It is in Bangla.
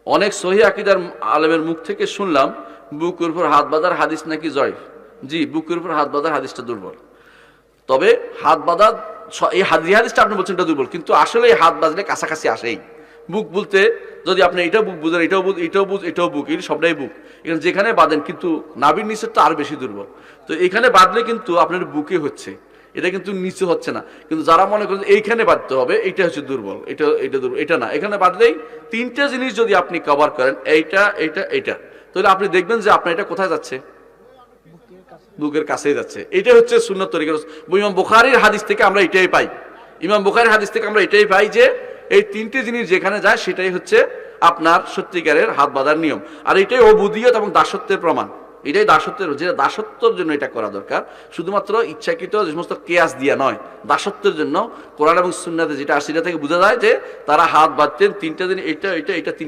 অনেক সহিহ আকীদার আলেমের মুখ থেকে শুনলাম বুকের উপর হাত বাঁধার হাদিস নাকি জয়ফ। জি, বুকের উপর হাত বাঁধার হাদিসটা দুর্বল। তবে হাত বাঁধা এই হাদিসটা আপনি বলছেন এটা দুর্বল, কিন্তু আসলে এই হাত বাঁধলে কাছাকাছি আসেই। বুক বলতে যদি আপনি এটাও বুক বুঝেন, এটাও বুক, এটাও বুক, এটাও বুক, এই সবটাই বুক। এখানে যেখানে বাঁধেন, কিন্তু নাভির নিচের তো আর বেশি দুর্বল। তো এখানে বাঁধলে কিন্তু আপনার বুকে হচ্ছে, এটা কিন্তু নিচে হচ্ছে না। কিন্তু যারা মনে করেন এইখানে বাঁধতে হবে, এইটা হচ্ছে দুর্বল, এটা এটা দুর্বল, এটা না। এখানে বাঁধলেই তিনটা জিনিস যদি আপনি কভার করেন, এইটা এইটা এইটা, তাহলে আপনি দেখবেন যে আপনার এটা কোথায় যাচ্ছে, বুকের কাছেই যাচ্ছে। এটা হচ্ছে সুন্নাত তরিকা। ইমাম বুখারীর হাদিস থেকে আমরা এটাই পাই, ইমাম বুখারীর হাদিস থেকে আমরা এটাই পাই যে এই তিনটি জিনিস যেখানে যায় সেটাই হচ্ছে আপনার সত্যিকারের হাত বাঁধার নিয়ম। আর এটাই অবুদিয়ত এবং দাসত্বের প্রমাণ। এটাই দাসত্বের, যে দাসত্বের জন্য এটা করা দরকার, শুধুমাত্র ইচ্ছাকৃত যে সমস্ত কেয়াস দিয়া নয়। দাসত্বের জন্য কোরআন এবং সুন্নাতে যেটা আসে সেটা থেকে বোঝা যায় যে তারা হাত বাঁধতেন তিনটা দিন, এটা এটা এটা তিনটা